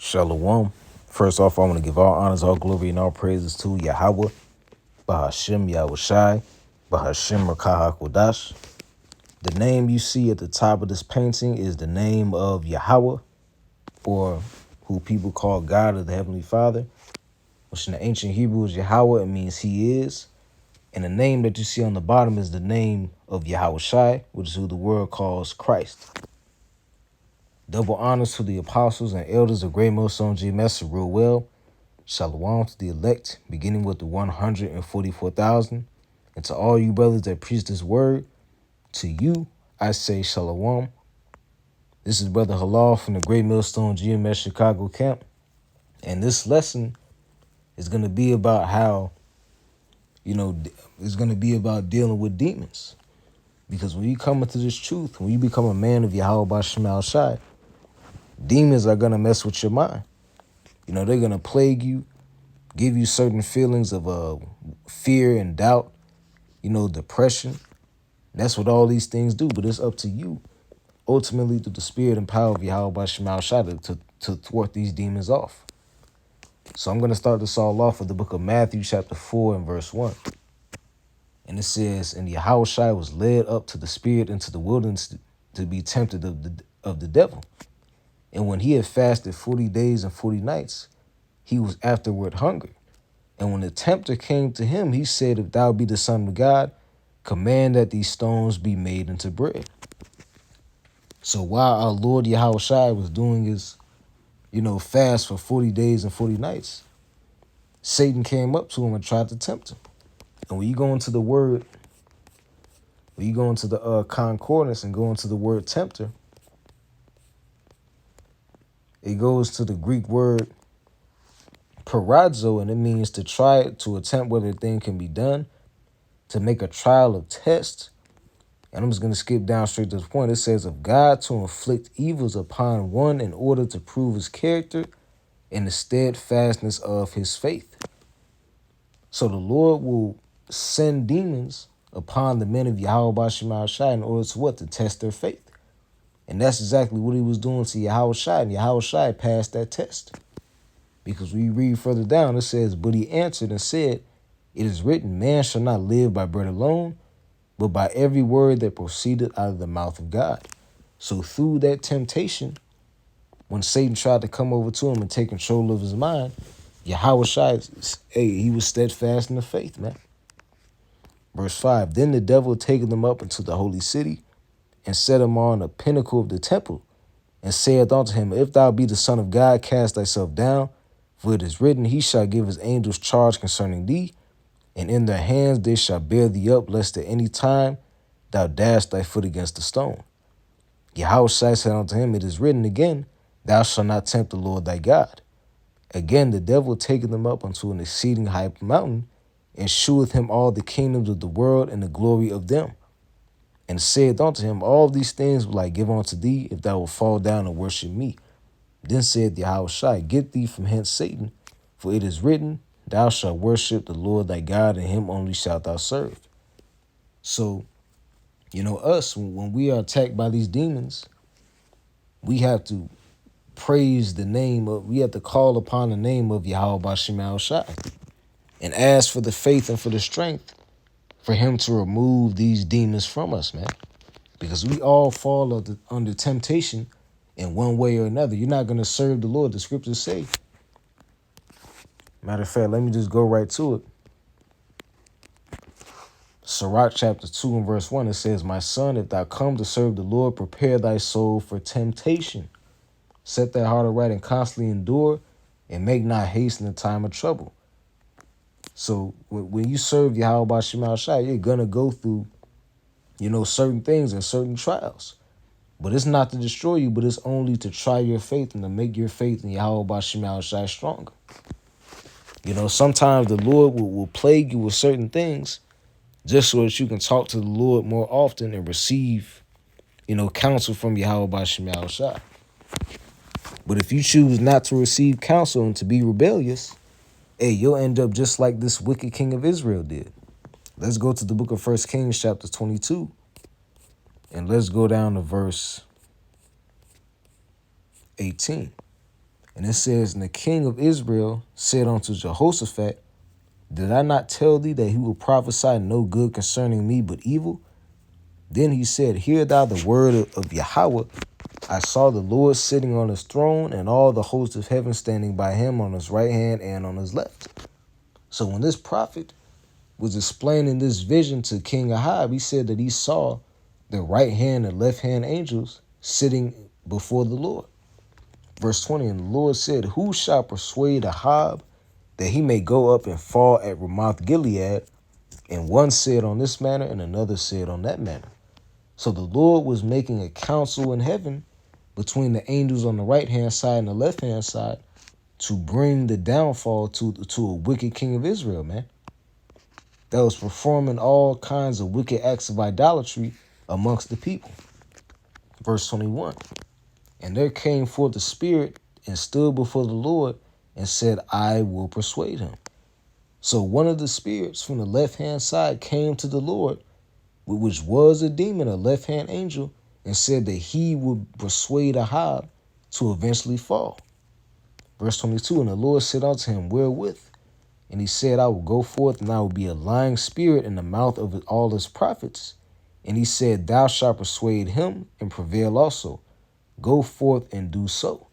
Shalom. First off, I want to give all honors, all glory, and all praises to Yahweh, Bahashem Yahushai, Bahashem Rakah HaKodash. The name you see at the top of this painting is the name of Yahweh, or who people call God or the Heavenly Father, which in the ancient Hebrew is Yahweh. It means He is. And the name that you see on the bottom is the name of Yahushai, which is who the world calls Christ. Double honors to the apostles and elders of Great Millstone GMS real well. Shalom to the elect, beginning with the 144,000. And to all you brothers that preach this word, to you, I say shalom. This is Brother Halal from the Great Millstone GMS Chicago camp. And this lesson is going to be about how, it's going to be about dealing with demons. Because when you come into this truth, when you become a man of Yahweh Bashem Shai, demons are going to mess with your mind. They're going to plague you, give you certain feelings of fear and doubt, depression. That's what all these things do, but it's up to you, ultimately, through the spirit and power of Yahweh Bashem Shai to thwart these demons off. So I'm going to start this all off with the book of Matthew, chapter 4 and verse 1. And it says, and Yahushua was led up to the spirit into the wilderness to be tempted of the devil. And when he had fasted 40 days and 40 nights, he was afterward hungry. And when the tempter came to him, he said, if thou be the Son of God, command that these stones be made into bread. So while our Lord Yahushua was doing his, fast for 40 days and 40 nights, Satan came up to him and tried to tempt him. And when you go into the word, when you go into the concordance and go into the word tempter, it goes to the Greek word paradzo, and it means to try, to attempt whether a thing can be done, to make a trial of test. And I'm just going to skip down straight to the point. It says, of God to inflict evils upon one in order to prove his character and the steadfastness of his faith. So the Lord will send demons upon the men of Yahweh Bashem Shai in order to what? To test their faith. And that's exactly what he was doing to Yahweh Shai, and Yahweh Shai passed that test. Because when you read further down, it says, but he answered and said, it is written, man shall not live by bread alone, but by every word that proceeded out of the mouth of God. So through that temptation, when Satan tried to come over to him and take control of his mind, Yahweh Shai, he was steadfast in the faith, man. Verse 5, then the devil taken them up into the holy city and set him on the pinnacle of the temple and saith unto him, if thou be the Son of God, cast thyself down, for it is written, he shall give his angels charge concerning thee, and in their hands they shall bear thee up, lest at any time thou dash thy foot against a stone. Yahweh said unto him, it is written again, thou shalt not tempt the Lord thy God. Again, the devil taketh him up unto an exceeding high mountain, and sheweth him all the kingdoms of the world and the glory of them. And saith unto him, all these things will I give unto thee, if thou wilt fall down and worship me. Then said Yahushua, get thee from hence, Satan, for it is written, thou shalt worship the Lord thy God, and him only shalt thou serve. So, us, when we are attacked by these demons, we have to we have to call upon the name of Yahweh Bashem Shai and ask for the faith and for the strength for him to remove these demons from us, man. Because we all fall under temptation in one way or another. You're not going to serve the Lord. The scriptures say. Matter of fact, let me just go right to it. Sirach chapter 2 and verse 1, it says, my son, if thou come to serve the Lord, prepare thy soul for temptation. Set thy heart aright and constantly endure, and make not haste in the time of trouble. So when you serve Yahweh Bashem Shai, you're going to go through, certain things and certain trials. But it's not to destroy you, but it's only to try your faith and to make your faith in Yahweh Bashem Shai stronger. Sometimes the Lord will plague you with certain things just so that you can talk to the Lord more often and receive, counsel from Yahweh Bashem Shai. But if you choose not to receive counsel and to be rebellious, you'll end up just like this wicked king of Israel did. Let's go to the book of 1 Kings chapter 22. And let's go down to verse 18. And it says, and the king of Israel said unto Jehoshaphat, did I not tell thee that he will prophesy no good concerning me, but evil? Then he said, hear thou the word of Yahweh. I saw the Lord sitting on his throne, and all the hosts of heaven standing by him on his right hand and on his left. So when this prophet was explaining this vision to King Ahab, he said that he saw the right hand and left hand angels sitting before the Lord. Verse 20, and the Lord said, who shall persuade Ahab that he may go up and fall at Ramoth Gilead? And one said on this manner, and another said on that manner. So the Lord was making a council in heaven between the angels on the right-hand side and the left-hand side to bring the downfall to a wicked king of Israel, man, that was performing all kinds of wicked acts of idolatry amongst the people. Verse 21, and there came forth the spirit and stood before the Lord and said, I will persuade him. So one of the spirits from the left-hand side came to the Lord, which was a demon, a left-hand angel, and said that he would persuade Ahab to eventually fall. Verse 22, and the Lord said unto him, wherewith? And he said, I will go forth, and I will be a lying spirit in the mouth of all his prophets. And he said, thou shalt persuade him and prevail also. Go forth and do so.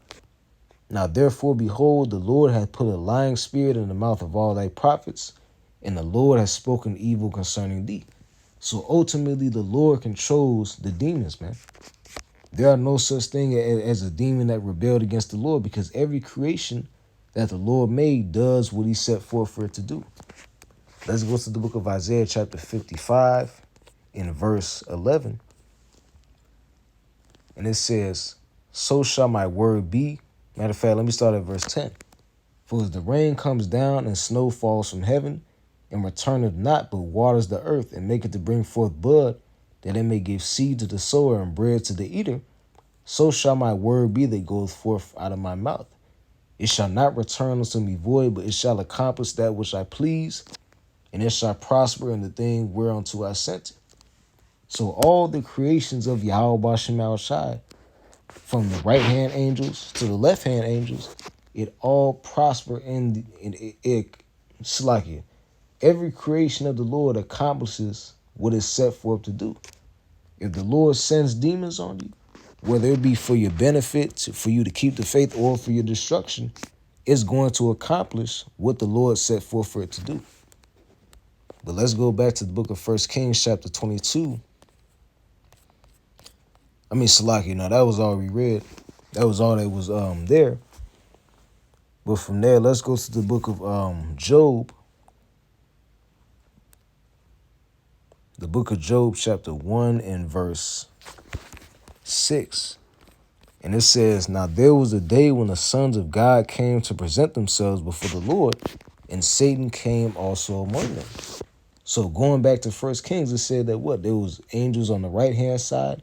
Now therefore, behold, the Lord hath put a lying spirit in the mouth of all thy prophets, and the Lord has spoken evil concerning thee. So ultimately, the Lord controls the demons, man. There are no such thing as a demon that rebelled against the Lord, because every creation that the Lord made does what he set forth for it to do. Let's go to the book of Isaiah chapter 55 in verse 11. And it says, so shall my word be. Matter of fact, let me start at verse 10. For as the rain comes down and snow falls from heaven, and returneth not, but waters the earth, and maketh to bring forth bud, that it may give seed to the sower and bread to the eater, so shall my word be that goeth forth out of my mouth. It shall not return unto me void, but it shall accomplish that which I please, and it shall prosper in the thing whereunto I sent it. So all the creations of Yahweh Bashem Al Shai, from the right-hand angels to the left-hand angels, it all prosper in it. Slakia. Every creation of the Lord accomplishes what is set forth to do. If the Lord sends demons on you, whether it be for your benefit, for you to keep the faith, or for your destruction, it's going to accomplish what the Lord set forth for it to do. But let's go back to the book of 1 Kings chapter 22. Salaki, now that was all we read. That was all that was there. But from there, let's go to the book of Job. The book of Job, chapter 1 and verse 6. And it says, now there was a day when the sons of God came to present themselves before the Lord, and Satan came also among them. So going back to 1 Kings, it said that what? There was angels on the right-hand side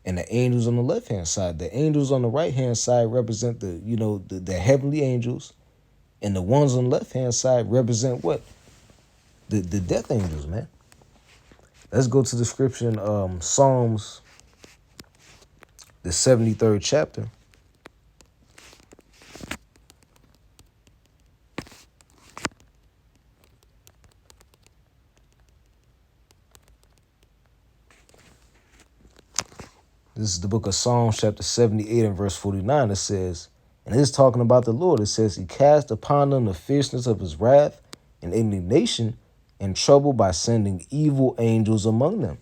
and the angels on the left-hand side. The angels on the right-hand side represent the heavenly angels, and the ones on the left-hand side represent what? The death angels, man. Let's go to the scripture in Psalms, the 73rd chapter. This is the book of Psalms, chapter 78 and verse 49. It says, and it is talking about the Lord. It says, he cast upon them the fierceness of his wrath and indignation and trouble by sending evil angels among them.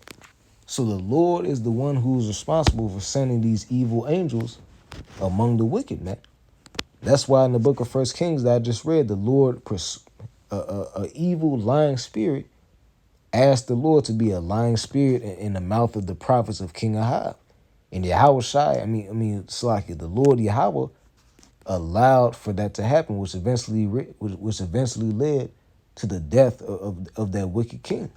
So the Lord is the one who's responsible for sending these evil angels among the wicked, man. That's why in the book of 1 Kings that I just read, the Lord, a evil lying spirit, asked the Lord to be a lying spirit in the mouth of the prophets of King Ahab. And Yahweh Shai, Slakia, the Lord Yahweh allowed for that to happen, which eventually led to the death of that wicked king.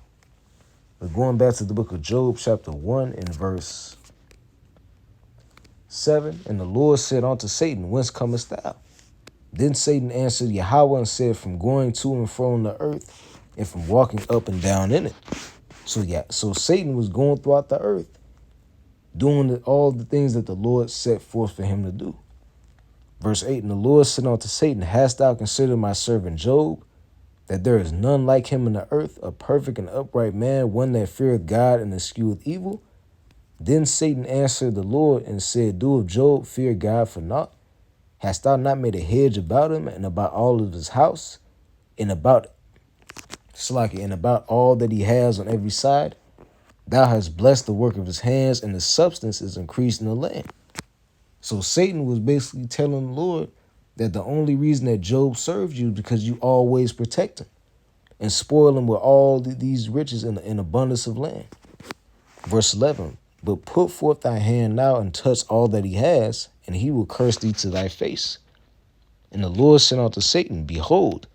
But going back to the book of Job, chapter 1 and verse 7, and the Lord said unto Satan, whence comest thou? Then Satan answered Yahweh and said, from going to and fro on the earth, and from walking up and down in it. So Satan was going throughout the earth, doing all the things that the Lord set forth for him to do. Verse 8, and the Lord said unto Satan, hast thou considered my servant Job, that there is none like him in the earth, a perfect and upright man, one that feareth God and escheweth evil? Then Satan answered the Lord and said, do of Job fear God for naught? Hast thou not made a hedge about him and about all of his house, and about and about all that he has on every side? Thou hast blessed the work of his hands, and his substance is increased in the land. So Satan was basically telling the Lord that the only reason that Job served you is because you always protect him and spoil him with all these riches in abundance of land. Verse 11, but put forth thy hand now and touch all that he has, and he will curse thee to thy face. And the Lord said unto Satan, behold,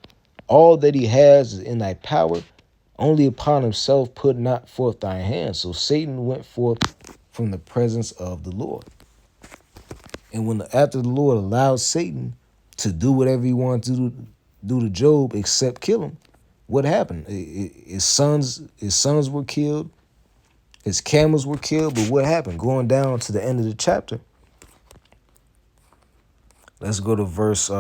all that he has is in thy power, only upon himself put not forth thy hand. So Satan went forth from the presence of the Lord. And after the Lord allowed Satan to do whatever he wanted to do to Job except kill him, what happened? His sons were killed, his camels were killed, but what happened? Going down to the end of the chapter, let's go to verse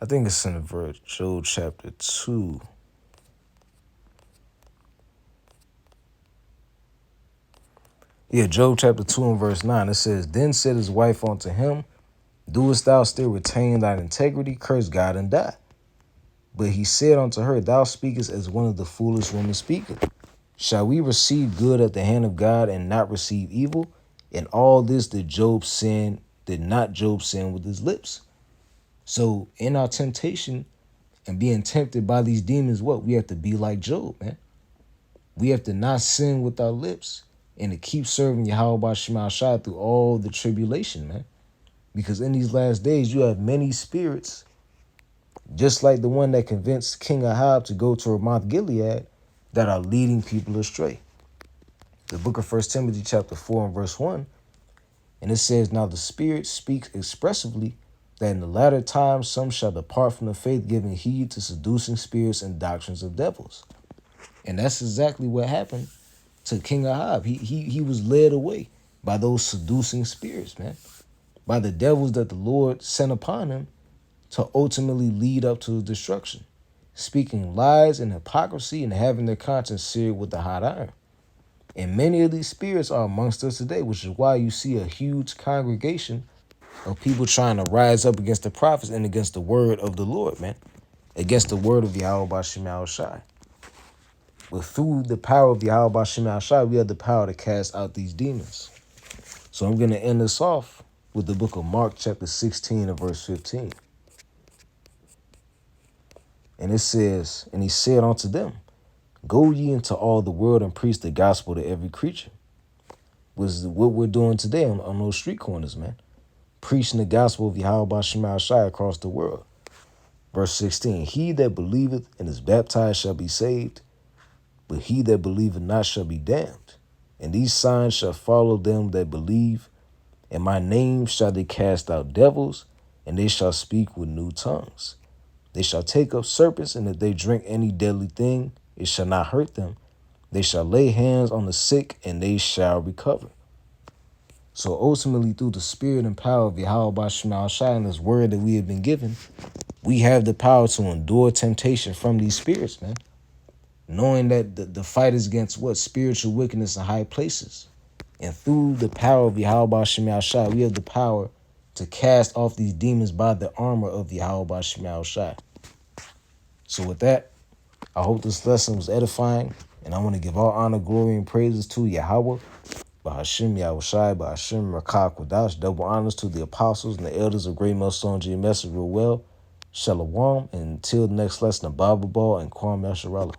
I think it's in verse Job chapter 2. Yeah, Job chapter 2 and verse 9. It says, then said his wife unto him, doest thou still retain thine integrity? Curse God and die. But he said unto her, thou speakest as one of the foolish women speaketh. Shall we receive good at the hand of God and not receive evil? And all this did not Job sin with his lips. So in our temptation and being tempted by these demons, what? We have to be like Job, man. We have to not sin with our lips and to keep serving Yahweh Shema Shai through all the tribulation, man. Because in these last days, you have many spirits, just like the one that convinced King Ahab to go to Ramoth Gilead, that are leading people astray. The book of 1 Timothy chapter 4 and verse 1, and it says, now the Spirit speaks expressively that in the latter times some shall depart from the faith, giving heed to seducing spirits and doctrines of devils. And that's exactly what happened to King Ahab. He was led away by those seducing spirits, man, by the devils that the Lord sent upon him to ultimately lead up to his destruction, speaking lies and hypocrisy and having their conscience seared with the hot iron. And many of these spirits are amongst us today, which is why you see a huge congregation of people trying to rise up against the prophets and against the word of the Lord, man, against the word of Yahweh Shema Shai. But through the power of Yahweh Shema Shai, we have the power to cast out these demons. So I'm going to end this off with the book of Mark chapter 16 and verse 15. And it says, and he said unto them, go ye into all the world and preach the gospel to every creature. Was what we're doing today on those street corners, man. Preaching the gospel of Yahweh Shema Shai across the world. Verse 16, he that believeth and is baptized shall be saved, but he that believeth not shall be damned. And these signs shall follow them that believe. In my name shall they cast out devils, and they shall speak with new tongues. They shall take up serpents, and if they drink any deadly thing, it shall not hurt them. They shall lay hands on the sick, and they shall recover. So ultimately, through the spirit and power of Yahweh Shema Shai and this word that we have been given, we have the power to endure temptation from these spirits, man. Knowing that the fight is against what? Spiritual wickedness in high places. And through the power of Yahweh Shema Shai, we have the power to cast off these demons by the armor of Yahweh Shema Shai. So with that, I hope this lesson was edifying, and I want to give all honor, glory, and praises to Yahweh, Bahashim Yahushai, Bahashim Rakah Kodash. Double honors to the apostles and the elders of Great Millstone GMS real well. Shalom, and until the next lesson of Bible Ball and Kwam Yasharallah.